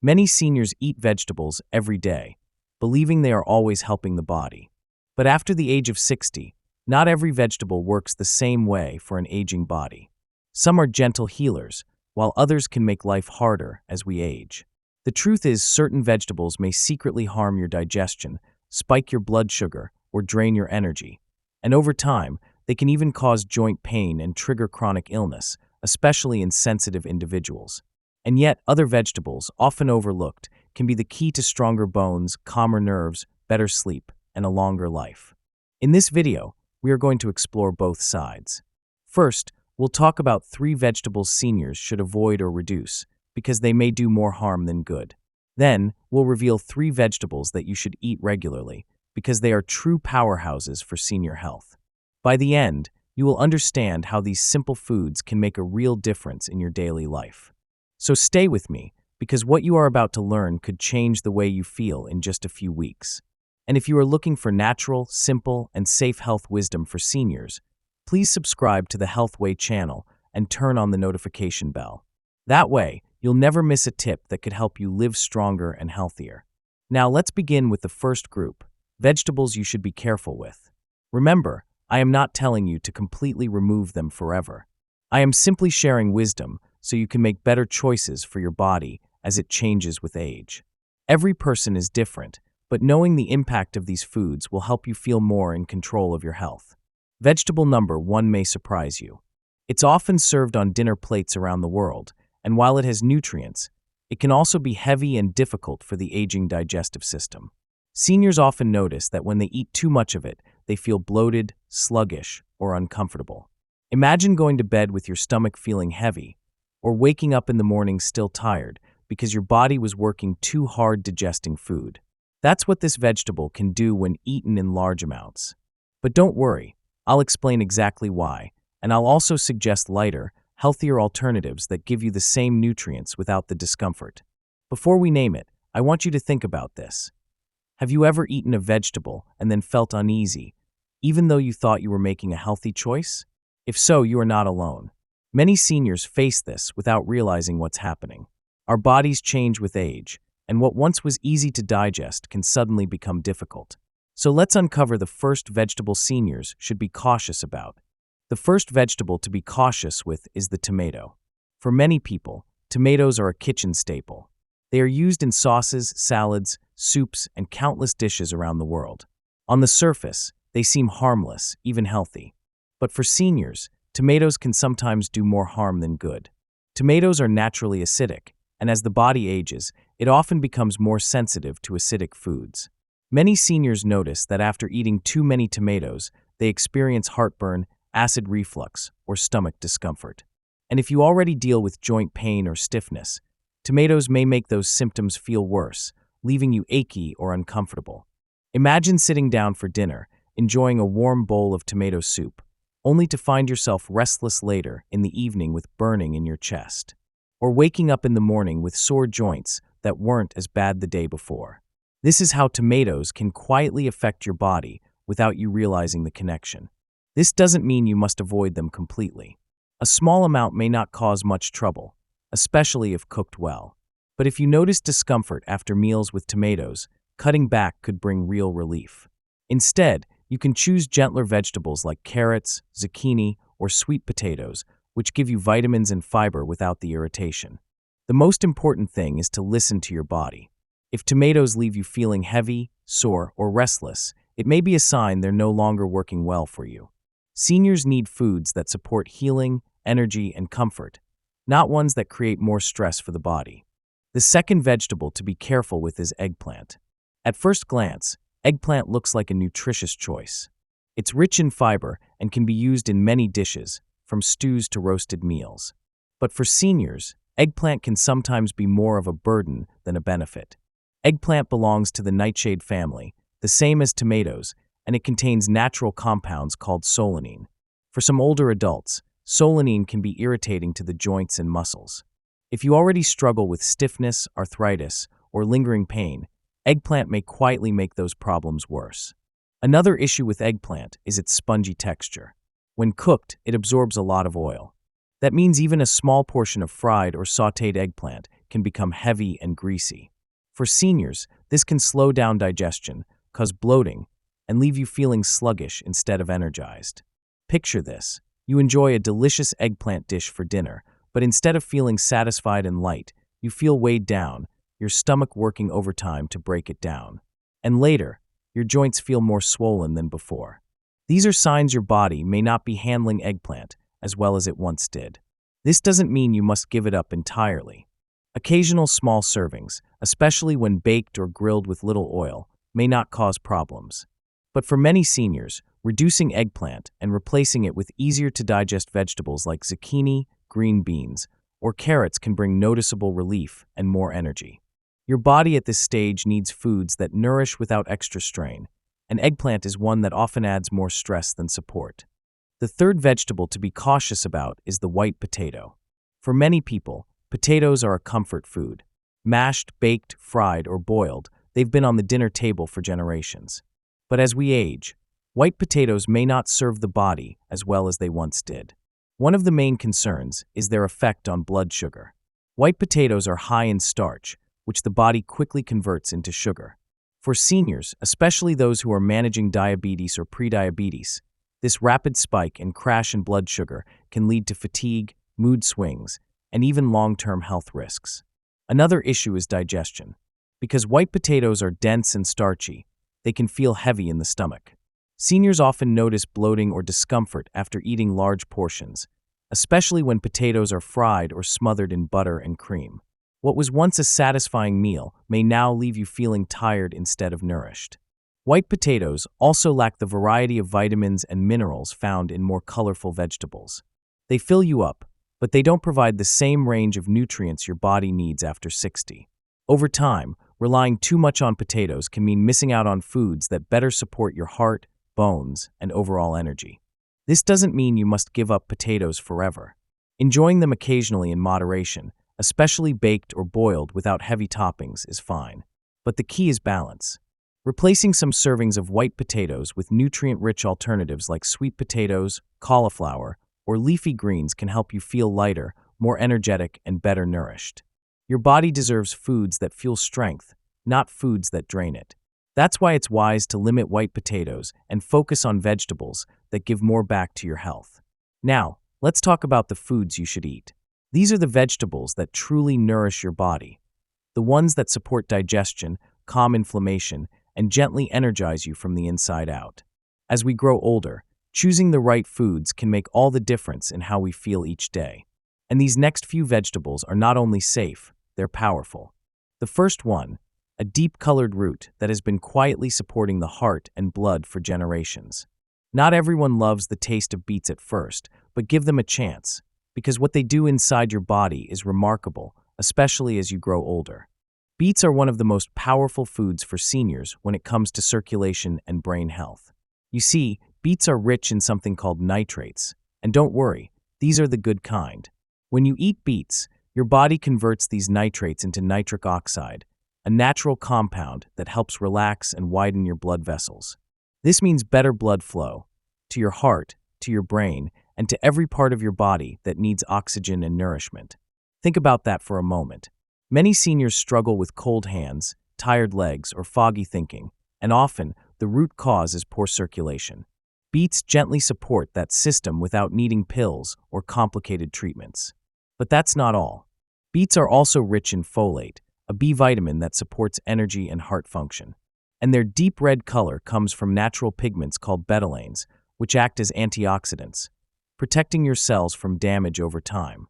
Many seniors eat vegetables every day, believing they are always helping the body. But after the age of 60, not every vegetable works the same way for an aging body. Some are gentle healers, while others can make life harder as we age. The truth is, certain vegetables may secretly harm your digestion, spike your blood sugar, or drain your energy. And over time, they can even cause joint pain and trigger chronic illness, especially in sensitive individuals. And yet, other vegetables, often overlooked, can be the key to stronger bones, calmer nerves, better sleep, and a longer life. In this video, we are going to explore both sides. First, we'll talk about 3 vegetables seniors should avoid or reduce, because they may do more harm than good. Then, we'll reveal 3 vegetables that you should eat regularly, because they are true powerhouses for senior health. By the end, you will understand how these simple foods can make a real difference in your daily life. So stay with me, because what you are about to learn could change the way you feel in just a few weeks. And if you are looking for natural, simple, and safe health wisdom for seniors, please subscribe to the Healthway channel and turn on the notification bell. That way, you'll never miss a tip that could help you live stronger and healthier. Now let's begin with the first group, vegetables you should be careful with. Remember, I am not telling you to completely remove them forever. I am simply sharing wisdom so you can make better choices for your body as it changes with age. Every person is different, but knowing the impact of these foods will help you feel more in control of your health. Vegetable number 1 may surprise you. It's often served on dinner plates around the world, and while it has nutrients, it can also be heavy and difficult for the aging digestive system. Seniors often notice that when they eat too much of it, they feel bloated, sluggish, or uncomfortable. Imagine going to bed with your stomach feeling heavy, or waking up in the morning still tired because your body was working too hard digesting food. That's what this vegetable can do when eaten in large amounts. But don't worry, I'll explain exactly why, and I'll also suggest lighter, healthier alternatives that give you the same nutrients without the discomfort. Before we name it, I want you to think about this. Have you ever eaten a vegetable and then felt uneasy, even though you thought you were making a healthy choice? If so, you are not alone. Many seniors face this without realizing what's happening. Our bodies change with age, and what once was easy to digest can suddenly become difficult. So let's uncover the first vegetable seniors should be cautious about. The first vegetable to be cautious with is the tomato. For many people, tomatoes are a kitchen staple. They are used in sauces, salads, soups, and countless dishes around the world. On the surface, they seem harmless, even healthy. But for seniors, tomatoes can sometimes do more harm than good. Tomatoes are naturally acidic, and as the body ages, it often becomes more sensitive to acidic foods. Many seniors notice that after eating too many tomatoes, they experience heartburn, acid reflux, or stomach discomfort. And if you already deal with joint pain or stiffness, tomatoes may make those symptoms feel worse, leaving you achy or uncomfortable. Imagine sitting down for dinner, enjoying a warm bowl of tomato soup, only to find yourself restless later in the evening with burning in your chest, or waking up in the morning with sore joints that weren't as bad the day before. This is how tomatoes can quietly affect your body without you realizing the connection. This doesn't mean you must avoid them completely. A small amount may not cause much trouble, especially if cooked well. But if you notice discomfort after meals with tomatoes, cutting back could bring real relief. Instead, you can choose gentler vegetables like carrots, zucchini, or sweet potatoes, which give you vitamins and fiber without the irritation. The most important thing is to listen to your body. If tomatoes leave you feeling heavy, sore, or restless, it may be a sign they're no longer working well for you. Seniors need foods that support healing, energy, and comfort, not ones that create more stress for the body. The second vegetable to be careful with is eggplant. At first glance, eggplant looks like a nutritious choice. It's rich in fiber and can be used in many dishes, from stews to roasted meals. But for seniors, eggplant can sometimes be more of a burden than a benefit. Eggplant belongs to the nightshade family, the same as tomatoes, and it contains natural compounds called solanine. For some older adults, solanine can be irritating to the joints and muscles. If you already struggle with stiffness, arthritis, or lingering pain, eggplant may quietly make those problems worse. Another issue with eggplant is its spongy texture. When cooked, it absorbs a lot of oil. That means even a small portion of fried or sautéed eggplant can become heavy and greasy. For seniors, this can slow down digestion, cause bloating, and leave you feeling sluggish instead of energized. Picture this. You enjoy a delicious eggplant dish for dinner, but instead of feeling satisfied and light, you feel weighed down, your stomach working overtime to break it down. And later, your joints feel more swollen than before. These are signs your body may not be handling eggplant as well as it once did. This doesn't mean you must give it up entirely. Occasional small servings, especially when baked or grilled with little oil, may not cause problems. But for many seniors, reducing eggplant and replacing it with easier-to-digest vegetables like zucchini, green beans, or carrots can bring noticeable relief and more energy. Your body at this stage needs foods that nourish without extra strain, and eggplant is one that often adds more stress than support. The third vegetable to be cautious about is the white potato. For many people, potatoes are a comfort food. Mashed, baked, fried, or boiled, they've been on the dinner table for generations. But as we age, white potatoes may not serve the body as well as they once did. One of the main concerns is their effect on blood sugar. White potatoes are high in starch, which the body quickly converts into sugar. For seniors, especially those who are managing diabetes or prediabetes, this rapid spike and crash in blood sugar can lead to fatigue, mood swings, and even long-term health risks. Another issue is digestion. Because white potatoes are dense and starchy, they can feel heavy in the stomach. Seniors often notice bloating or discomfort after eating large portions, especially when potatoes are fried or smothered in butter and cream. What was once a satisfying meal may now leave you feeling tired instead of nourished. White potatoes also lack the variety of vitamins and minerals found in more colorful vegetables. They fill you up, but they don't provide the same range of nutrients your body needs after 60. Over time, relying too much on potatoes can mean missing out on foods that better support your heart, bones, and overall energy. This doesn't mean you must give up potatoes forever. Enjoying them occasionally in moderation, especially baked or boiled without heavy toppings, is fine. But the key is balance. Replacing some servings of white potatoes with nutrient-rich alternatives like sweet potatoes, cauliflower, or leafy greens can help you feel lighter, more energetic, and better nourished. Your body deserves foods that fuel strength, not foods that drain it. That's why it's wise to limit white potatoes and focus on vegetables that give more back to your health. Now, let's talk about the foods you should eat. These are the vegetables that truly nourish your body. The ones that support digestion, calm inflammation, and gently energize you from the inside out. As we grow older, choosing the right foods can make all the difference in how we feel each day. And these next few vegetables are not only safe, they're powerful. The first one, a deep-colored root that has been quietly supporting the heart and blood for generations. Not everyone loves the taste of beets at first, but give them a chance, because what they do inside your body is remarkable, especially as you grow older. Beets are one of the most powerful foods for seniors when it comes to circulation and brain health. You see, beets are rich in something called nitrates, and don't worry, these are the good kind. When you eat beets, your body converts these nitrates into nitric oxide, a natural compound that helps relax and widen your blood vessels. This means better blood flow to your heart, to your brain, and to every part of your body that needs oxygen and nourishment. Think about that for a moment. Many seniors struggle with cold hands, tired legs, or foggy thinking, and often the root cause is poor circulation. Beets gently support that system without needing pills or complicated treatments. But that's not all. Beets are also rich in folate, a B vitamin that supports energy and heart function. And their deep red color comes from natural pigments called betalains, which act as antioxidants, protecting your cells from damage over time.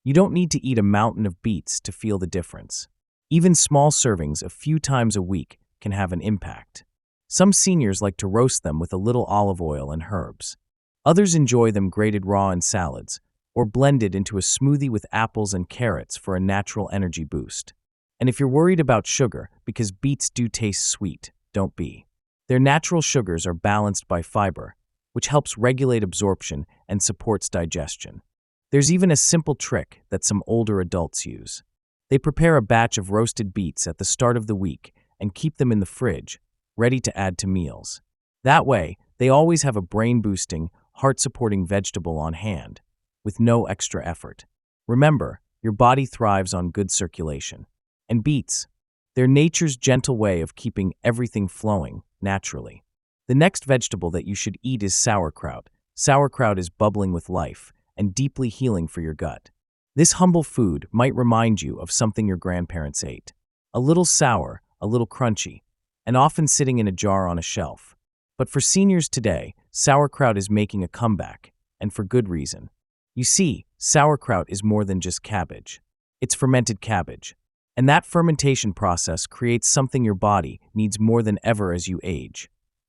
You don't need to eat a mountain of beets to feel the difference. Even small servings a few times a week can have an impact. Some seniors like to roast them with a little olive oil and herbs. Others enjoy them grated raw in salads, or blended into a smoothie with apples and carrots for a natural energy boost. And if you're worried about sugar, because beets do taste sweet, don't be. Their natural sugars are balanced by fiber, which helps regulate absorption and supports digestion. There's even a simple trick that some older adults use. They prepare a batch of roasted beets at the start of the week and keep them in the fridge, ready to add to meals. That way, they always have a brain-boosting, heart-supporting vegetable on hand, with no extra effort. Remember, Your body thrives on good circulation. And beets, they're nature's gentle way of keeping everything flowing naturally. The next vegetable that you should eat is sauerkraut. Sauerkraut is bubbling with life and deeply healing for your gut. This humble food might remind you of something your grandparents ate. A little sour, a little crunchy, and often sitting in a jar on a shelf. But for seniors today, sauerkraut is making a comeback, and for good reason. You see, sauerkraut is more than just cabbage. It's fermented cabbage. And that fermentation process creates something your body needs more than ever as you age: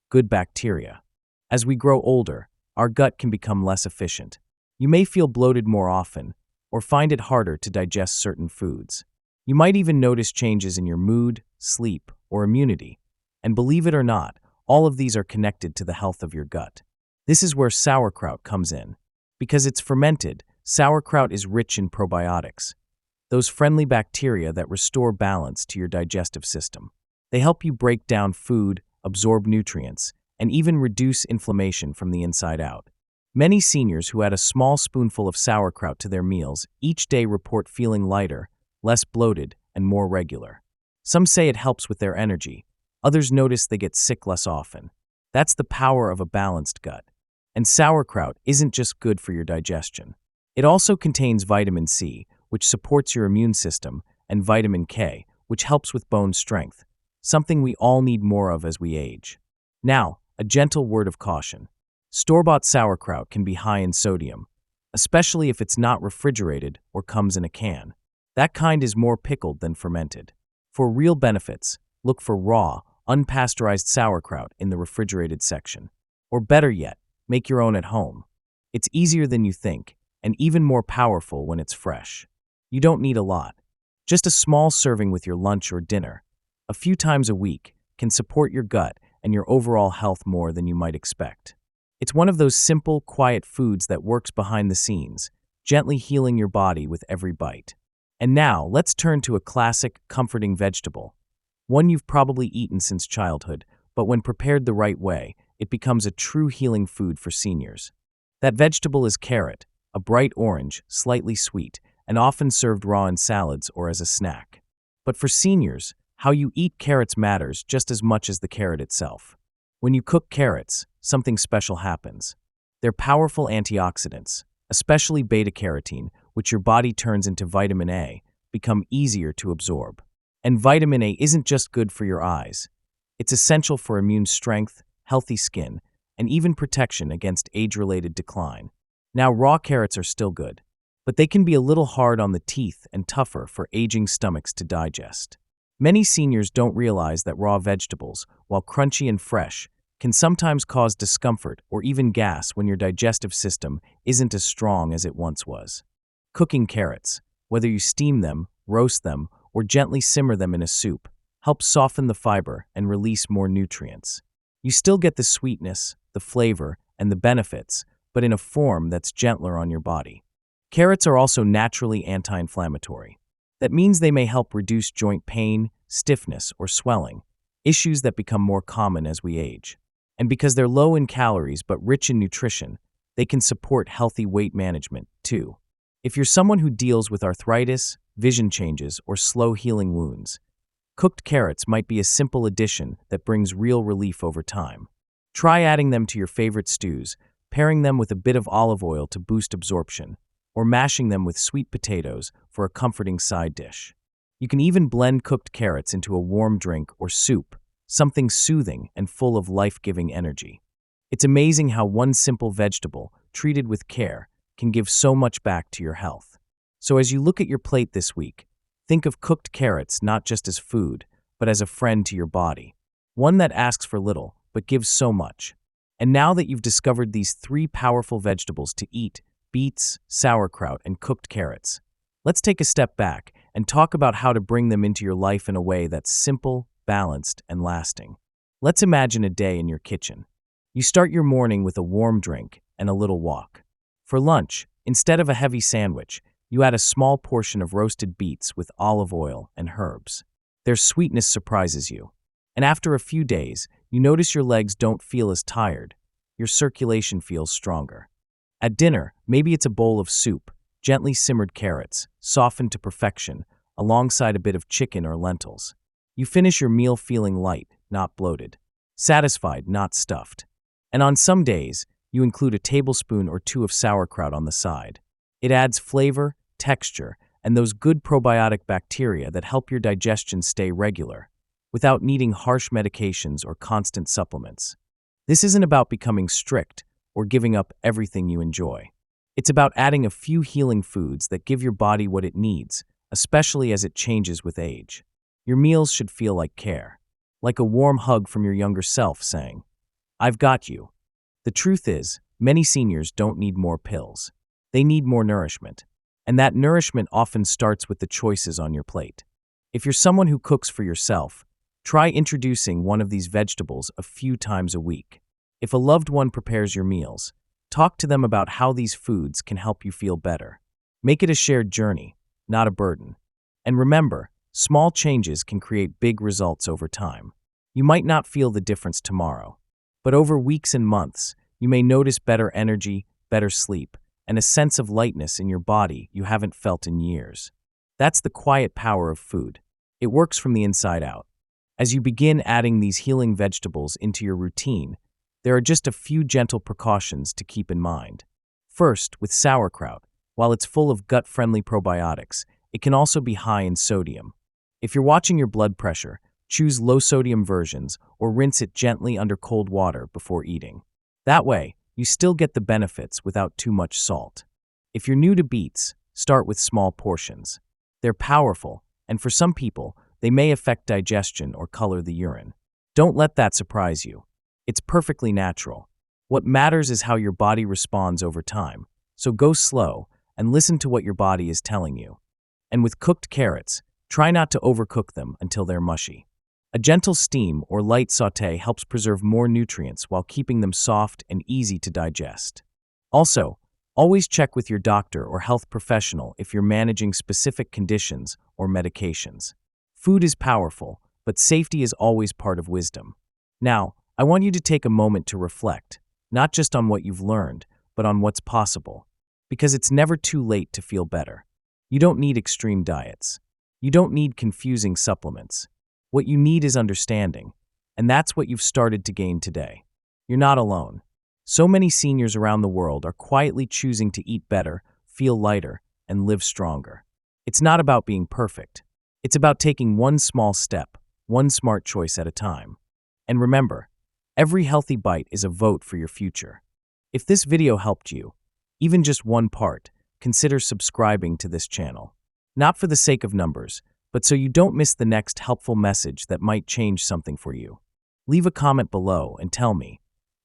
good bacteria. As we grow older, our gut can become less efficient. You may feel bloated more often, or find it harder to digest certain foods. You might even notice changes in your mood, sleep, or immunity. And believe it or not, all of these are connected to the health of your gut. This is where sauerkraut comes in. Because it's fermented, sauerkraut is rich in probiotics, those friendly bacteria that restore balance to your digestive system. They help you break down food, absorb nutrients, and even reduce inflammation from the inside out. Many seniors who add a small spoonful of sauerkraut to their meals each day report feeling lighter, less bloated, and more regular. Some say it helps with their energy. Others notice they get sick less often. That's the power of a balanced gut. And sauerkraut isn't just good for your digestion. It also contains vitamin C, which supports your immune system, and vitamin K, which helps with bone strength, something we all need more of as we age. Now, a gentle word of caution. Store-bought sauerkraut can be high in sodium, especially if it's not refrigerated or comes in a can. That kind is more pickled than fermented. For real benefits, look for raw, unpasteurized sauerkraut in the refrigerated section. Or better yet, make your own at home. It's easier than you think, and even more powerful when it's fresh. You don't need a lot. Just a small serving with your lunch or dinner, a few times a week, can support your gut and your overall health more than you might expect. It's one of those simple, quiet foods that works behind the scenes, gently healing your body with every bite. And now, let's turn to a classic, comforting vegetable. One you've probably eaten since childhood, but when prepared the right way, it becomes a true healing food for seniors. That vegetable is carrot, a bright orange, slightly sweet, and often served raw in salads or as a snack. But for seniors, how you eat carrots matters just as much as the carrot itself. When you cook carrots, something special happens. They're powerful antioxidants, especially beta-carotene, which your body turns into vitamin A, become easier to absorb. And vitamin A isn't just good for your eyes. It's essential for immune strength, healthy skin, and even protection against age-related decline. Now, raw carrots are still good, but they can be a little hard on the teeth and tougher for aging stomachs to digest. Many seniors don't realize that raw vegetables, while crunchy and fresh, can sometimes cause discomfort or even gas when your digestive system isn't as strong as it once was. Cooking carrots, whether you steam them, roast them, or gently simmer them in a soup, helps soften the fiber and release more nutrients. You still get the sweetness, the flavor, and the benefits, but in a form that's gentler on your body. Carrots are also naturally anti-inflammatory. That means they may help reduce joint pain, stiffness, or swelling, issues that become more common as we age. And because they're low in calories but rich in nutrition, they can support healthy weight management, too. If you're someone who deals with arthritis, vision changes, or slow-healing wounds, cooked carrots might be a simple addition that brings real relief over time. Try adding them to your favorite stews, pairing them with a bit of olive oil to boost absorption, or mashing them with sweet potatoes for a comforting side dish. You can even blend cooked carrots into a warm drink or soup, something soothing and full of life-giving energy. It's amazing how one simple vegetable, treated with care, can give so much back to your health. So as you look at your plate this week, think of cooked carrots not just as food, but as a friend to your body. One that asks for little, but gives so much. And now that you've discovered these 3 powerful vegetables to eat, beets, sauerkraut, and cooked carrots, let's take a step back and talk about how to bring them into your life in a way that's simple, balanced, and lasting. Let's imagine a day in your kitchen. You start your morning with a warm drink and a little walk. For lunch, instead of a heavy sandwich, you add a small portion of roasted beets with olive oil and herbs. Their sweetness surprises you. And after a few days, you notice your legs don't feel as tired. Your circulation feels stronger. At dinner, maybe it's a bowl of soup, gently simmered carrots, softened to perfection, alongside a bit of chicken or lentils. You finish your meal feeling light, not bloated, satisfied, not stuffed. And on some days, you include a tablespoon or two of sauerkraut on the side. It adds flavor, texture, and those good probiotic bacteria that help your digestion stay regular, without needing harsh medications or constant supplements. This isn't about becoming strict or giving up everything you enjoy. It's about adding a few healing foods that give your body what it needs, especially as it changes with age. Your meals should feel like care, like a warm hug from your younger self saying, "I've got you." The truth is, many seniors don't need more pills. They need more nourishment. And that nourishment often starts with the choices on your plate. If you're someone who cooks for yourself, try introducing one of these vegetables a few times a week. If a loved one prepares your meals, talk to them about how these foods can help you feel better. Make it a shared journey, not a burden. And remember, small changes can create big results over time. You might not feel the difference tomorrow, but over weeks and months, you may notice better energy, better sleep, and a sense of lightness in your body you haven't felt in years. That's the quiet power of food. It works from the inside out. As you begin adding these healing vegetables into your routine, there are just a few gentle precautions to keep in mind. First, with sauerkraut, while it's full of gut-friendly probiotics, it can also be high in sodium. If you're watching your blood pressure, choose low-sodium versions or rinse it gently under cold water before eating. That way, you still get the benefits without too much salt. If you're new to beets, start with small portions. They're powerful, and for some people, they may affect digestion or color the urine. Don't let that surprise you. It's perfectly natural. What matters is how your body responds over time, so go slow and listen to what your body is telling you. And with cooked carrots, try not to overcook them until they're mushy. A gentle steam or light sauté helps preserve more nutrients while keeping them soft and easy to digest. Also, always check with your doctor or health professional if you're managing specific conditions or medications. Food is powerful, but safety is always part of wisdom. Now, I want you to take a moment to reflect, not just on what you've learned, but on what's possible. Because it's never too late to feel better. You don't need extreme diets. You don't need confusing supplements. What you need is understanding, and that's what you've started to gain today. You're not alone. So many seniors around the world are quietly choosing to eat better, feel lighter, and live stronger. It's not about being perfect. It's about taking one small step, one smart choice at a time. And remember, every healthy bite is a vote for your future. If this video helped you, even just one part, consider subscribing to this channel. Not for the sake of numbers, but so you don't miss the next helpful message that might change something for you. Leave a comment below and tell me,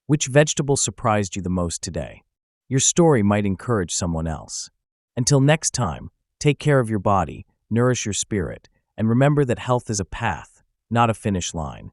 which vegetable surprised you the most today? Your story might encourage someone else. Until next time, take care of your body, nourish your spirit, and remember that health is a path, not a finish line.